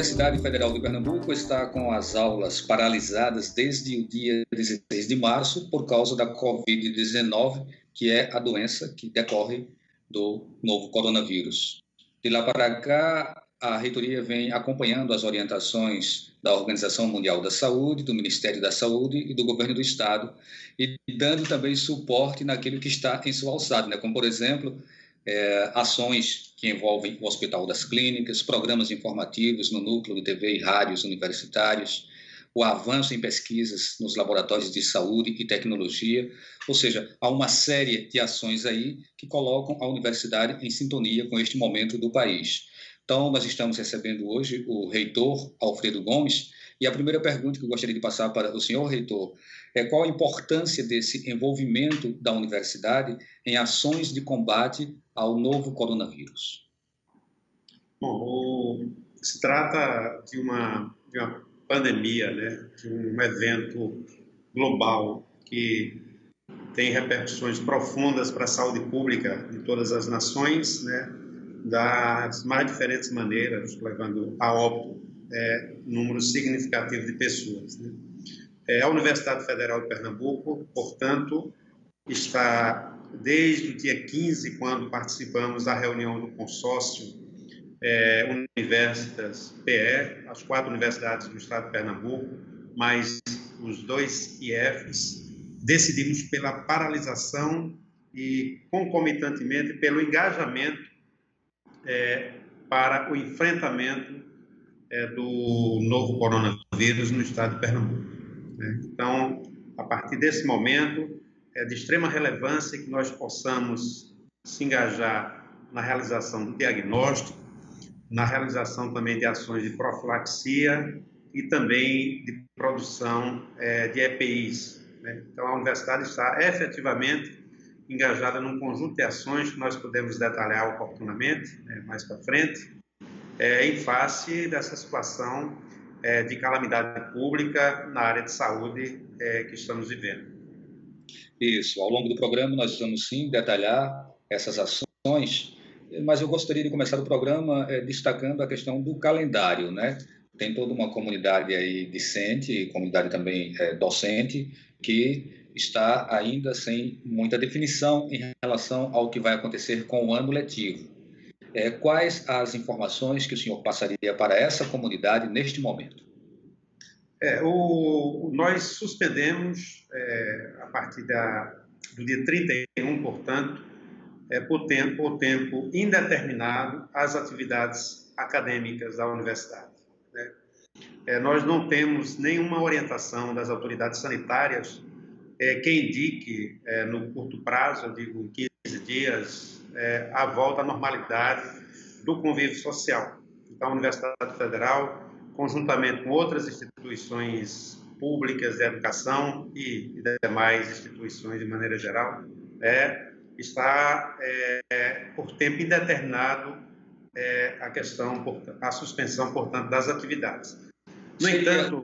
Universidade Federal de Pernambuco está com as aulas paralisadas desde o dia 16 de março por causa da Covid-19, que é a doença que decorre do novo coronavírus. De lá para cá, a reitoria vem acompanhando as orientações da Organização Mundial da Saúde, do Ministério da Saúde e do Governo do Estado, e dando também suporte naquilo que está em sua alçada, né? Como, por exemplo, ações que envolvem o Hospital das Clínicas, programas informativos no núcleo de TV e rádios universitários, o avanço em pesquisas nos laboratórios de saúde e tecnologia, ou seja, há uma série de ações aí que colocam a universidade em sintonia com este momento do país. Então, nós estamos recebendo hoje o reitor Alfredo Gomes, e a primeira pergunta que eu gostaria de passar para o senhor reitor é qual a importância desse envolvimento da universidade em ações de combate ao novo coronavírus. Bom, se trata de uma pandemia, né, de um evento global que tem repercussões profundas para a saúde pública de todas as nações, né, das mais diferentes maneiras, levando a óbito número significativo de pessoas, né. A Universidade Federal de Pernambuco, portanto, está desde o dia 15, quando participamos da reunião do consórcio Universitas PE, as 4 universidades do estado de Pernambuco, mais os 2 IFs, decidimos pela paralisação e, concomitantemente, pelo engajamento para o enfrentamento do novo coronavírus no estado de Pernambuco. Então, a partir desse momento, é de extrema relevância que nós possamos se engajar na realização do diagnóstico, na realização também de ações de profilaxia e também de produção de EPIs. Né? Então, a universidade está efetivamente engajada num conjunto de ações que nós podemos detalhar oportunamente, mais para frente, em face dessa situação de calamidade pública na área de saúde que estamos vivendo. Isso, ao longo do programa nós vamos sim detalhar essas ações, mas eu gostaria de começar o programa destacando a questão do calendário, né? Tem toda uma comunidade aí discente, comunidade também docente, que está ainda sem muita definição em relação ao que vai acontecer com o ano letivo. Quais as informações que o senhor passaria para essa comunidade neste momento? Nós suspendemos, a partir do dia 31, portanto, por tempo indeterminado, as atividades acadêmicas da universidade. Né? Nós não temos nenhuma orientação das autoridades sanitárias que indique, no curto prazo, eu digo 15 dias, a volta à normalidade do convívio social. Então, a Universidade Federal, conjuntamente com outras instituições públicas de educação e demais instituições de maneira geral, está por tempo indeterminado a suspensão, portanto, das atividades. No entanto,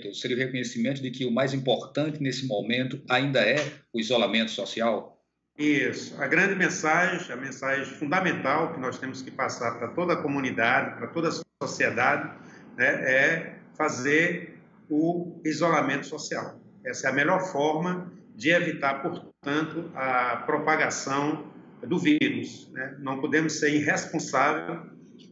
seria o reconhecimento de que o mais importante nesse momento ainda é o isolamento social? Isso. A grande mensagem, a mensagem fundamental que nós temos que passar para toda a comunidade, para toda a sociedade, né, é fazer o isolamento social. Essa é a melhor forma de evitar, portanto, a propagação do vírus. Né? Não podemos ser irresponsáveis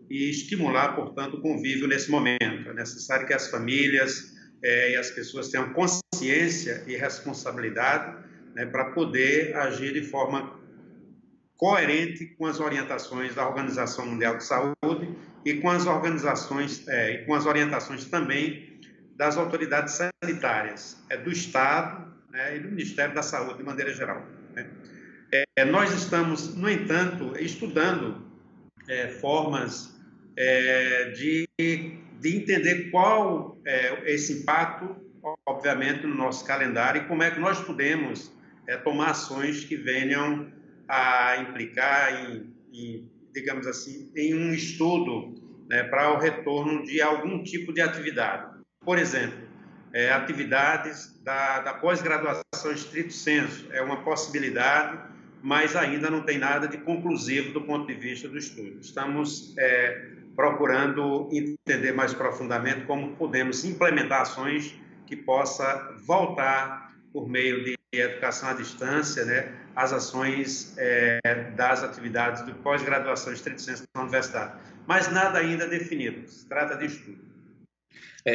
e estimular, portanto, o convívio nesse momento. É necessário que as famílias e as pessoas tenham consciência e responsabilidade, né, para poder agir de forma coerente com as orientações da Organização Mundial de Saúde e com as orientações também das autoridades sanitárias, do Estado, né, e do Ministério da Saúde de maneira geral. Né? Nós estamos, no entanto, estudando formas de entender qual é esse impacto, obviamente, no nosso calendário e como é que nós podemos tomar ações que venham a implicar digamos assim, em um estudo, né, para o retorno de algum tipo de atividade. Por exemplo, atividades da pós-graduação estrito sensu é uma possibilidade, mas ainda não tem nada de conclusivo do ponto de vista do estudo. Estamos procurando entender mais profundamente como podemos implementar ações que possa voltar por meio de educação à distância, né, as ações das atividades de pós-graduação estrito sensu na universidade. Mas nada ainda definido, se trata de estudo.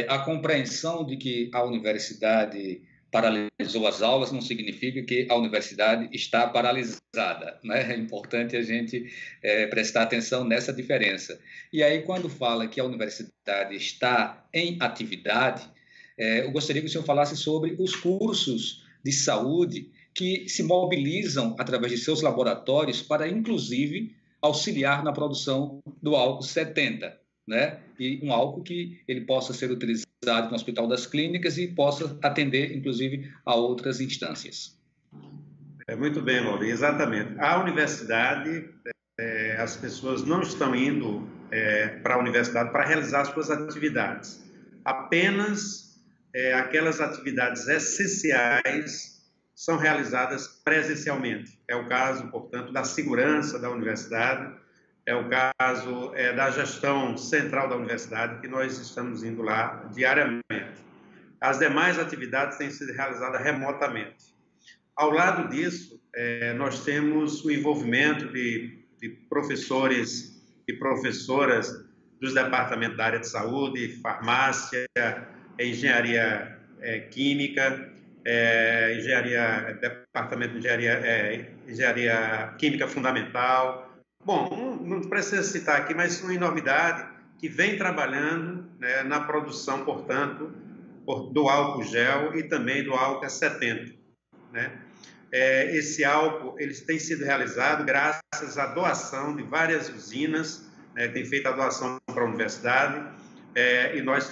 A compreensão de que a universidade paralisou as aulas não significa que a universidade está paralisada, né? É importante a gente prestar atenção nessa diferença. E aí, quando fala que a universidade está em atividade, eu gostaria que o senhor falasse sobre os cursos de saúde que se mobilizam através de seus laboratórios para, inclusive, auxiliar na produção do álcool 70, né? E um álcool que ele possa ser utilizado no Hospital das Clínicas e possa atender, inclusive, a outras instâncias. Muito bem, Mauri, exatamente. A universidade, as pessoas não estão indo para a universidade para realizar suas atividades. Apenas aquelas atividades essenciais são realizadas presencialmente. É o caso, portanto, da segurança da universidade, é o caso da gestão central da universidade, que nós estamos indo lá diariamente. As demais atividades têm sido realizadas remotamente. Ao lado disso, nós temos o envolvimento de professores e professoras dos departamentos da área de saúde, farmácia, engenharia química, departamento de engenharia química fundamental. Bom, não precisa citar aqui, mas uma enormidade que vem trabalhando, né, na produção, portanto, do álcool gel e também do álcool 70, né? Esse álcool ele tem sido realizado graças à doação de várias usinas, né, tem feito a doação para a universidade, e nós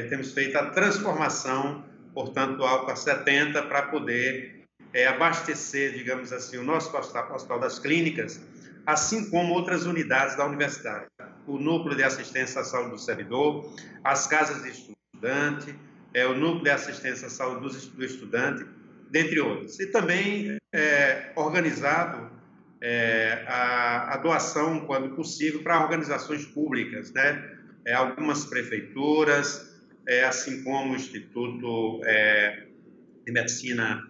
temos feito a transformação, portanto, do álcool 70 para poder abastecer, digamos assim, o nosso Hospital das Clínicas, assim como outras unidades da universidade. O núcleo de assistência à saúde do servidor, as casas de estudante, o núcleo de assistência à saúde do estudante, dentre outros. E também organizado a doação, quando possível, para organizações públicas, né? Algumas prefeituras, assim como o Instituto de Medicina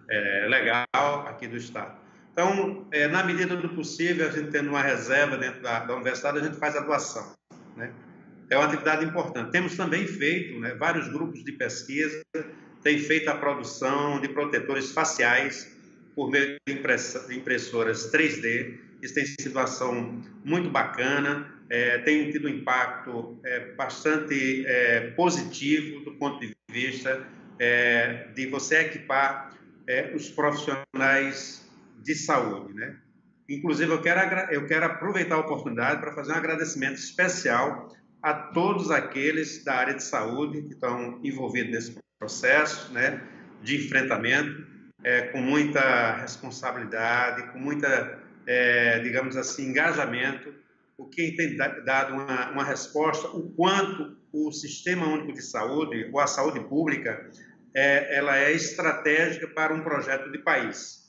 Legal aqui do Estado. Então, na medida do possível, a gente tendo uma reserva dentro da universidade, a gente faz a doação, né? É uma atividade importante. Temos também feito, né, vários grupos de pesquisa, têm feito a produção de protetores faciais por meio de impressoras 3D. Isso tem sido uma ação muito bacana, tem tido um impacto bastante positivo do ponto de vista de você equipar os profissionais de saúde, né? Inclusive, eu quero aproveitar a oportunidade para fazer um agradecimento especial a todos aqueles da área de saúde que estão envolvidos nesse processo, né, de enfrentamento, com muita responsabilidade, com muita, digamos assim, engajamento, o que tem dado uma resposta, o quanto o Sistema Único de Saúde, ou a saúde pública, ela é estratégica para um projeto de país.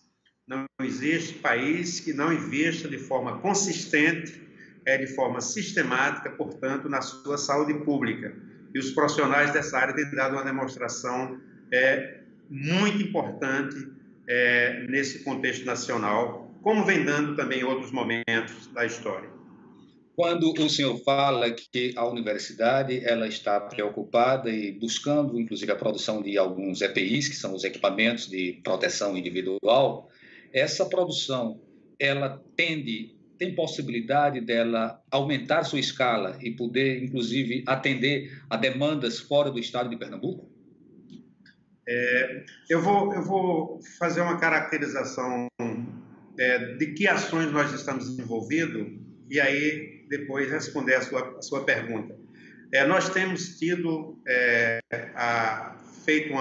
Não existe país que não invista de forma consistente, de forma sistemática, portanto, na sua saúde pública. E os profissionais dessa área têm dado uma demonstração muito importante nesse contexto nacional, como vem dando também em outros momentos da história. Quando o senhor fala que a universidade ela está preocupada e buscando, inclusive, a produção de alguns EPIs, que são os equipamentos de proteção individual, essa produção ela tem possibilidade dela aumentar sua escala e poder, inclusive, atender a demandas fora do estado de Pernambuco? Eu vou fazer uma caracterização de que ações nós estamos envolvidos e aí depois responder a sua pergunta. Nós temos tido feito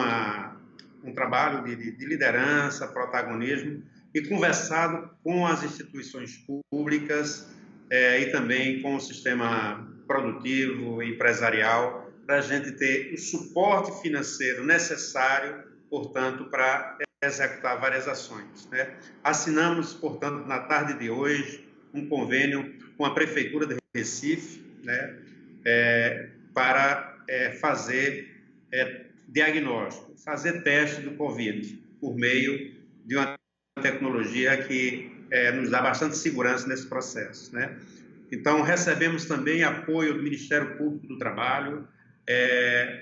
um trabalho de liderança, protagonismo e conversado com as instituições públicas e também com o sistema produtivo e empresarial para a gente ter o suporte financeiro necessário, portanto, para executar várias ações, né? Assinamos, portanto, na tarde de hoje, um convênio com a Prefeitura de Recife, né, para fazer diagnóstico, fazer teste do Covid por meio de uma tecnologia que nos dá bastante segurança nesse processo, né? Então, recebemos também apoio do Ministério Público do Trabalho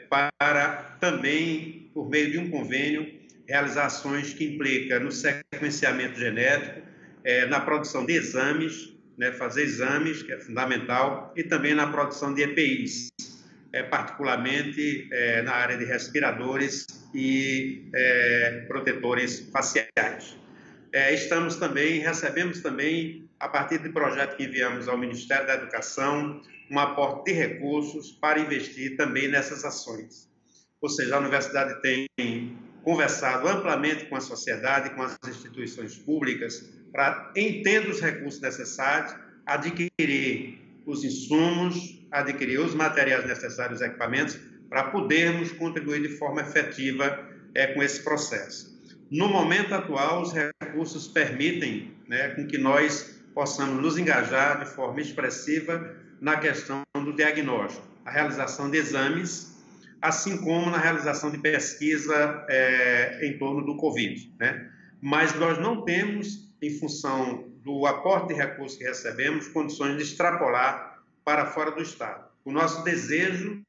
para também, por meio de um convênio, realizar ações que implicam no sequenciamento genético, na produção de exames, né, fazer exames, que é fundamental, e também na produção de EPIs, particularmente na área de respiradores e protetores faciais. Recebemos também, a partir do projeto que enviamos ao Ministério da Educação, um aporte de recursos para investir também nessas ações. Ou seja, a universidade tem conversado amplamente com a sociedade, com as instituições públicas, para, em tendo os recursos necessários, adquirir os insumos, adquirir os materiais necessários, os equipamentos, para podermos contribuir de forma efetiva com esse processo. No momento atual, os recursos permitem, né, com que nós possamos nos engajar de forma expressiva na questão do diagnóstico, a realização de exames, assim como na realização de pesquisa em torno do Covid, né? Mas nós não temos, em função do aporte de recursos que recebemos, condições de extrapolar para fora do Estado. O nosso desejo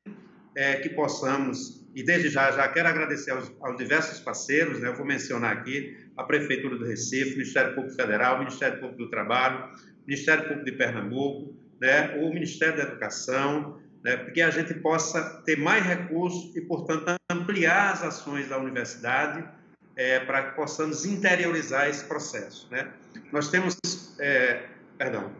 é que possamos, e desde já quero agradecer aos diversos parceiros, né? Eu vou mencionar aqui a Prefeitura do Recife, o Ministério Público Federal, o Ministério Público do Trabalho, o Ministério Público de Pernambuco, né? O Ministério da Educação, né? Porque a gente possa ter mais recursos e, portanto, ampliar as ações da universidade para que possamos interiorizar esse processo, né? Nós temos... perdão.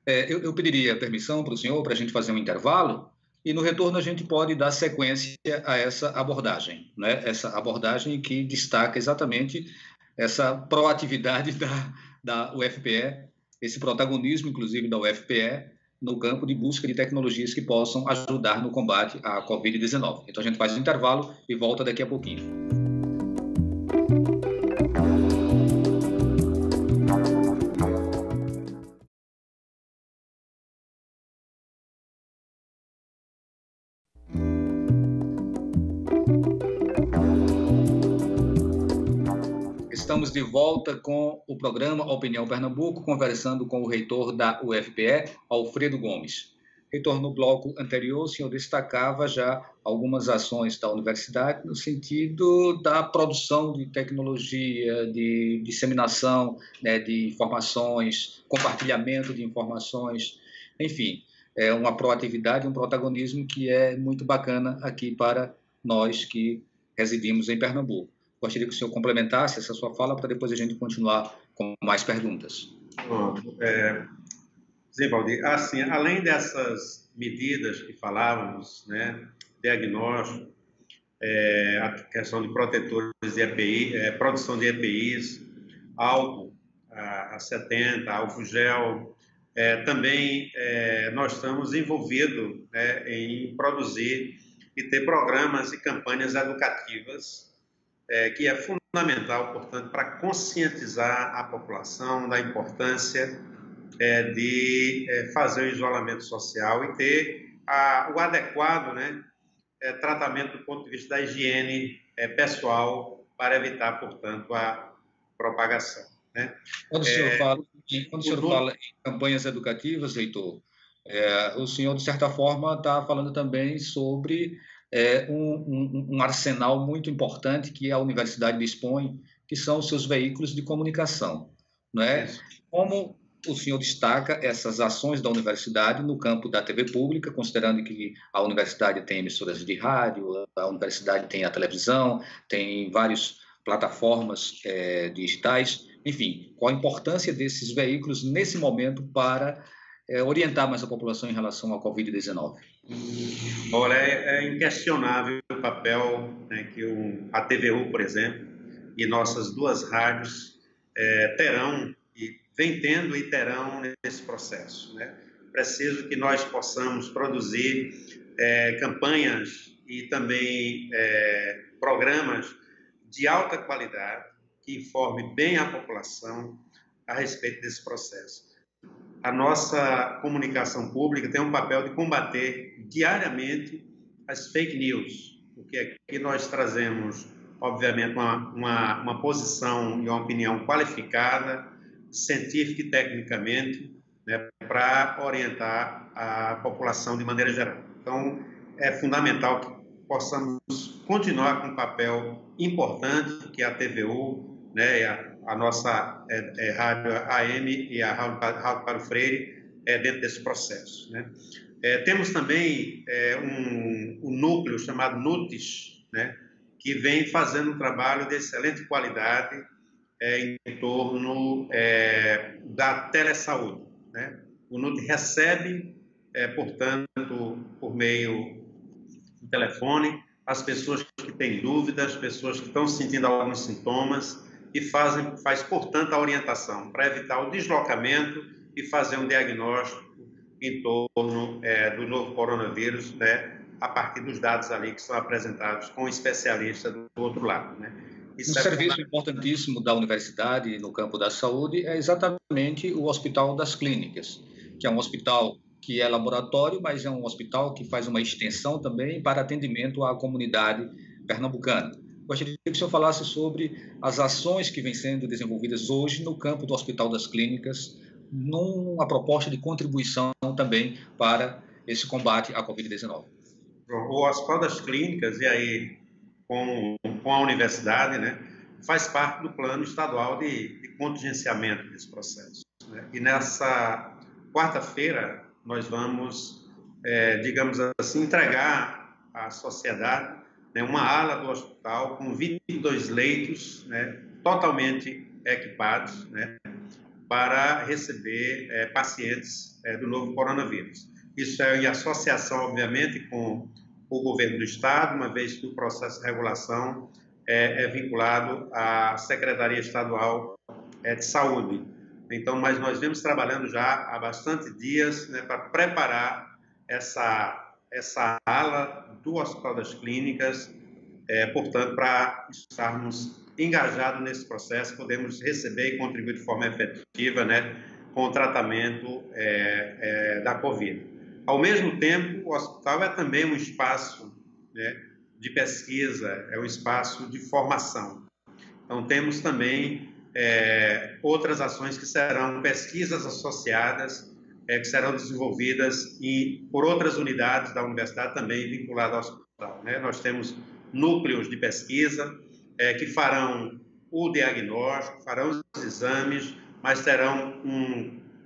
Eu pediria permissão para o senhor para a gente fazer um intervalo e no retorno a gente pode dar sequência a essa abordagem, né? Essa abordagem que destaca exatamente essa proatividade da UFPE, esse protagonismo, inclusive, da UFPE no campo de busca de tecnologias que possam ajudar no combate à Covid-19. Então a gente faz um intervalo e volta daqui a pouquinho. Estamos de volta com o programa Opinião Pernambuco, conversando com o reitor da UFPE, Alfredo Gomes. Reitor, no bloco anterior, o senhor destacava já algumas ações da universidade no sentido da produção de tecnologia, de disseminação, né, de informações, compartilhamento de informações, enfim, é uma proatividade, um protagonismo que é muito bacana aqui para nós que residimos em Pernambuco. Gostaria que o senhor complementasse essa sua fala para depois a gente continuar com mais perguntas. Sim, Valdir. Assim, além dessas medidas que falávamos, né, diagnóstico, a questão de protetores de EPI, produção de EPIs, álcool a 70, álcool gel, também nós estamos envolvidos, né, em produzir e ter programas e campanhas educativas, que é fundamental, portanto, para conscientizar a população da importância de fazer o isolamento social e ter o adequado, né, tratamento do ponto de vista da higiene pessoal para evitar, portanto, a propagação, né? Quando o senhor fala em campanhas educativas, reitor, o senhor, de certa forma, está falando também sobre um arsenal muito importante que a universidade dispõe, que são os seus veículos de comunicação, não é? Como o senhor destaca essas ações da universidade no campo da TV pública, considerando que a universidade tem emissoras de rádio, a universidade tem a televisão, tem várias plataformas digitais, enfim, qual a importância desses veículos nesse momento para orientar mais a população em relação à Covid-19? Olha, é inquestionável o papel, né, que a TVU, por exemplo, e nossas duas rádios terão, e vem tendo e terão nesse processo, né? Preciso que nós possamos produzir campanhas e também programas de alta qualidade que informe bem a população a respeito desse processo. a nossa comunicação pública tem um papel de combater diariamente as fake news, porque aqui nós trazemos, obviamente, uma posição e uma opinião qualificada, científica e tecnicamente, né, para orientar a população de maneira geral. Então, é fundamental que possamos continuar com um papel importante que a TVU, né, a nossa rádio AM e a Rádio Paulo Freire dentro desse processo, né? Temos também um núcleo chamado NUTES, né, que vem fazendo um trabalho de excelente qualidade em torno da telesaúde, né? O NUTES recebe, portanto, por meio do telefone, as pessoas que têm dúvidas, as pessoas que estão sentindo alguns sintomas e faz, portanto, a orientação para evitar o deslocamento e fazer um diagnóstico em torno do novo coronavírus, né, a partir dos dados ali que são apresentados com o especialista do outro lado, né? Um serviço importantíssimo da universidade no campo da saúde é exatamente o Hospital das Clínicas, que é um hospital que é laboratório, mas é um hospital que faz uma extensão também para atendimento à comunidade pernambucana. Gostaria que o senhor falasse sobre as ações que vêm sendo desenvolvidas hoje no campo do Hospital das Clínicas, numa proposta de contribuição também para esse combate à Covid-19. O Hospital das Clínicas, e aí com a universidade, né, faz parte do plano estadual de contingenciamento desse processo, né? E nessa quarta-feira nós vamos, digamos assim, entregar à sociedade, né, uma ala do hospital com 22 leitos, né, totalmente equipados, né, para receber pacientes do novo coronavírus. Isso é em associação, obviamente, com o governo do Estado, uma vez que o processo de regulação é vinculado à Secretaria Estadual de Saúde. Então, mas nós vemos trabalhando já há bastante dias, né, para preparar essa ala do Hospital das Clínicas, portanto, para estarmos engajados nesse processo, podemos receber e contribuir de forma efetiva, né, com o tratamento da Covid. Ao mesmo tempo, o hospital é também um espaço, né, de pesquisa, é um espaço de formação. Então, temos também outras ações que serão pesquisas associadas, que serão desenvolvidas por outras unidades da universidade também vinculadas ao hospital, né? Nós temos núcleos de pesquisa que farão o diagnóstico, farão os exames, mas terão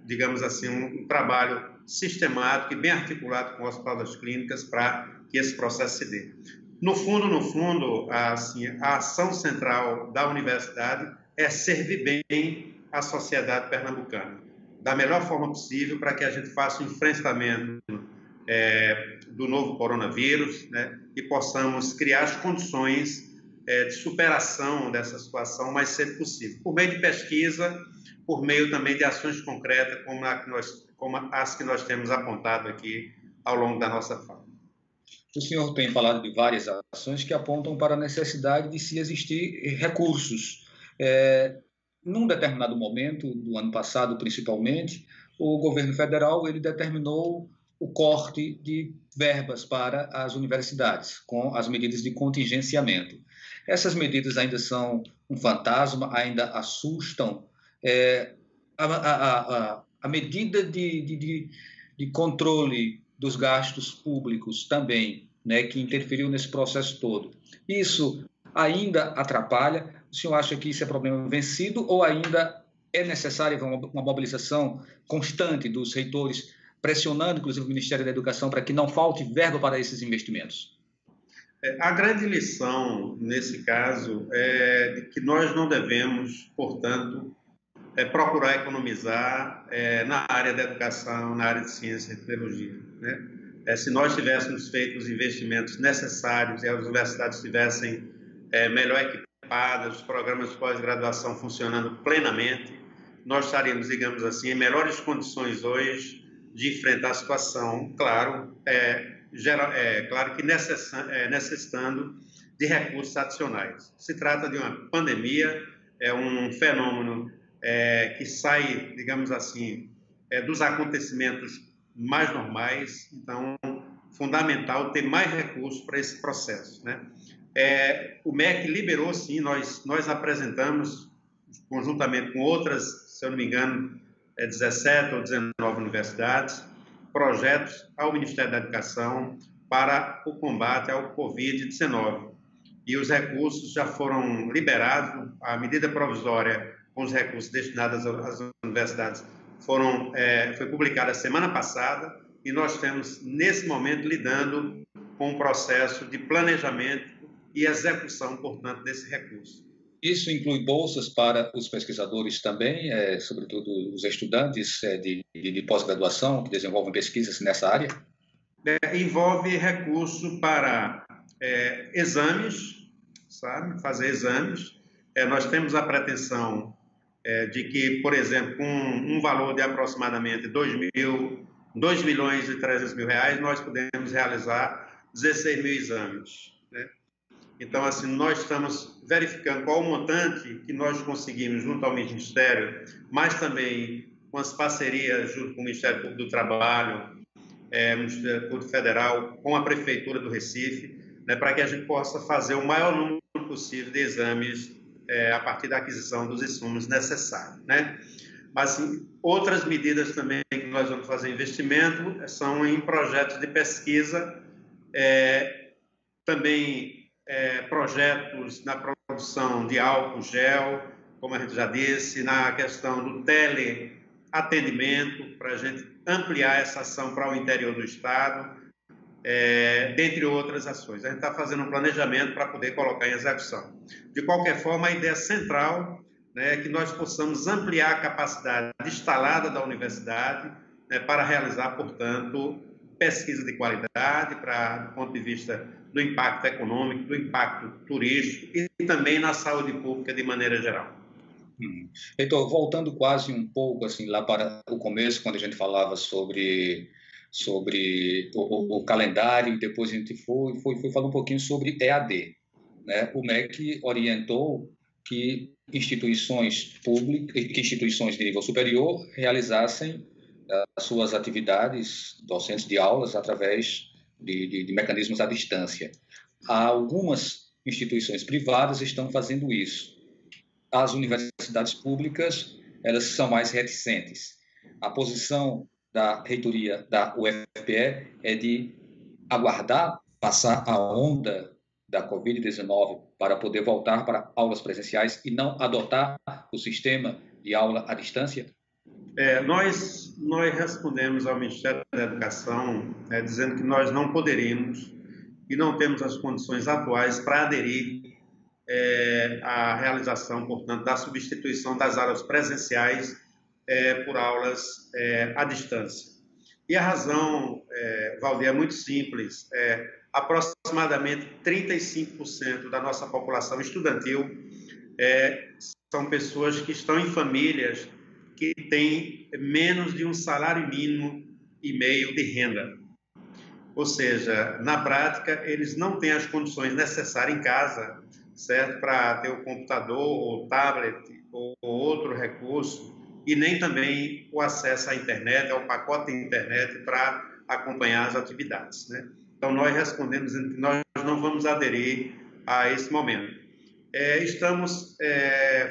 digamos assim, um trabalho sistemático e bem articulado com o Hospital das Clínicas para que esse processo se dê. No fundo, assim, a ação central da universidade é servir bem a sociedade pernambucana, da melhor forma possível para que a gente faça o enfrentamento do novo coronavírus, né, e possamos criar as condições de superação dessa situação o mais cedo possível, por meio de pesquisa, por meio também de ações concretas como as que nós temos apontado aqui ao longo da nossa fala. O senhor tem falado de várias ações que apontam para a necessidade de se existir recursos. Num determinado momento, do ano passado principalmente, o governo federal ele determinou o corte de verbas para as universidades, com as medidas de contingenciamento. Essas medidas ainda são um fantasma, ainda assustam. A medida de controle dos gastos públicos também, né, que interferiu nesse processo todo. Isso ainda atrapalha? O senhor acha que isso é problema vencido ou ainda é necessária uma mobilização constante dos reitores, pressionando, inclusive, o Ministério da Educação para que não falte verba para esses investimentos? A grande lição, nesse caso, é de que nós não devemos, portanto, procurar economizar na área da educação, na área de ciência e tecnologia, né? Se nós tivéssemos feito os investimentos necessários e as universidades estivessem melhor equipadas, os programas de pós-graduação funcionando plenamente, nós estaríamos, digamos assim, em melhores condições hoje de enfrentar a situação, claro, claro que necessitando de recursos adicionais. Se trata de uma pandemia, é um fenômeno que sai, digamos assim, dos acontecimentos mais normais. Então, fundamental ter mais recursos para esse processo, né? O MEC liberou, sim, nós apresentamos, conjuntamente com outras, se eu não me engano, 17 ou 19 universidades, projetos ao Ministério da Educação para o combate ao Covid-19. E os recursos já foram liberados, a medida provisória com os recursos destinados às universidades foi publicada semana passada, e nós estamos, nesse momento, lidando com o processo de planejamento e execução, portanto, desse recurso. Isso inclui bolsas para os pesquisadores também, sobretudo os estudantes de pós-graduação que desenvolvem pesquisas nessa área? Envolve recurso para exames, sabe? Fazer exames. Nós temos a pretensão de que, por exemplo, com um valor de aproximadamente 2 milhões e 300 mil reais, nós podemos realizar 16 mil exames, né? Então, assim, nós estamos verificando qual o montante que nós conseguimos junto ao Ministério, mas também com as parcerias junto com o Ministério Público do Trabalho, o Ministério Público Federal, com a Prefeitura do Recife, né, para que a gente possa fazer o maior número possível de exames a partir da aquisição dos insumos necessários, né? Mas, assim, outras medidas também que nós vamos fazer investimento são em projetos de pesquisa, também projetos na produção de álcool gel, como a gente já disse, na questão do teleatendimento, para a gente ampliar essa ação para o interior do Estado, dentre outras ações. A gente está fazendo um planejamento para poder colocar em execução. De qualquer forma, a ideia central, né, é que nós possamos ampliar a capacidade instalada da universidade, né, para realizar, portanto, pesquisa de qualidade, do ponto de vista do impacto econômico, do impacto turístico e também na saúde pública de maneira geral. Heitor, voltando quase um pouco assim lá para o começo, quando a gente falava sobre o calendário, e depois a gente foi falar um pouquinho sobre EAD, né? O MEC orientou que instituições públicas, que instituições de nível superior realizassem as suas atividades docentes de aulas através de mecanismos à distância. Algumas instituições privadas estão fazendo isso. As universidades públicas, elas são mais reticentes. A posição da reitoria da UFPE é de aguardar passar a onda da Covid-19 para poder voltar para aulas presenciais e não adotar o sistema de aula à distância? Nós respondemos ao Ministério da Educação dizendo que nós não poderíamos e não temos as condições atuais para aderir à realização, portanto, da substituição das aulas presenciais por aulas à distância. E a razão, Valdir, é muito simples. Aproximadamente 35% da nossa população estudantil são pessoas que estão em famílias que têm menos de um salário mínimo e meio de renda. Ou seja, na prática, eles não têm as condições necessárias em casa, certo, para ter o computador ou tablet ou outro recurso, e nem também o acesso à internet, ao pacote de internet para acompanhar as atividades, né? Então, nós respondemos que nós não vamos aderir a esse momento. Estamos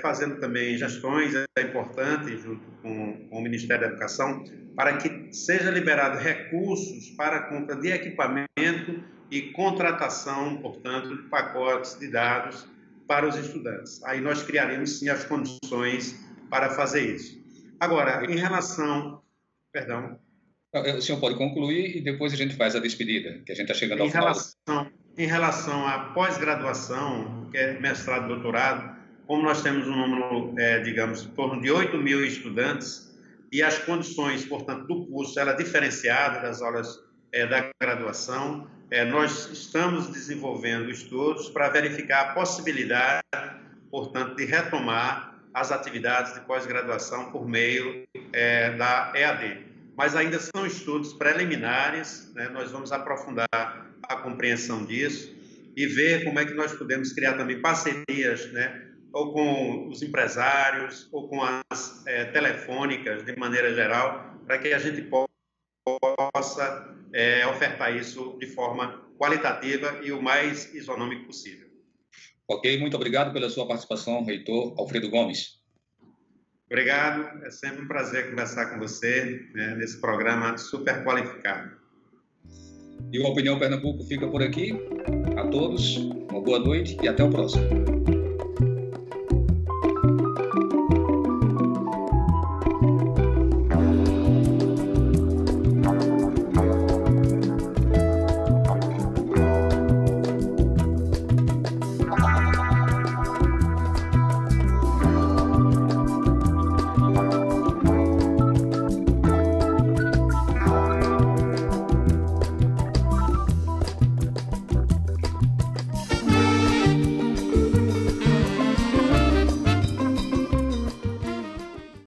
fazendo também gestões importantes junto com o Ministério da Educação para que seja liberado recursos para a compra de equipamento e contratação, portanto, de pacotes de dados para os estudantes. Aí nós criaremos, sim, as condições para fazer isso. Agora, em relação... Perdão. O senhor pode concluir e depois a gente faz a despedida, que a gente está chegando ao final. Em relação à pós-graduação, que é mestrado e doutorado, como nós temos um número, digamos, em torno de 8 mil estudantes, e as condições, portanto, do curso, ela é diferenciada das aulas da graduação, nós estamos desenvolvendo estudos para verificar a possibilidade, portanto, de retomar as atividades de pós-graduação por meio da EAD. Mas ainda são estudos preliminares, né? Nós vamos aprofundar a compreensão disso e ver como é que nós podemos criar também parcerias, né? Ou com os empresários, ou com as telefônicas, de maneira geral, para que a gente possa ofertar isso de forma qualitativa e o mais isonômico possível. Ok, muito obrigado pela sua participação, reitor Alfredo Gomes. Obrigado, é sempre um prazer conversar com você, né, nesse programa super qualificado. E o Opinião Pernambuco fica por aqui. A todos, uma boa noite e até o próximo.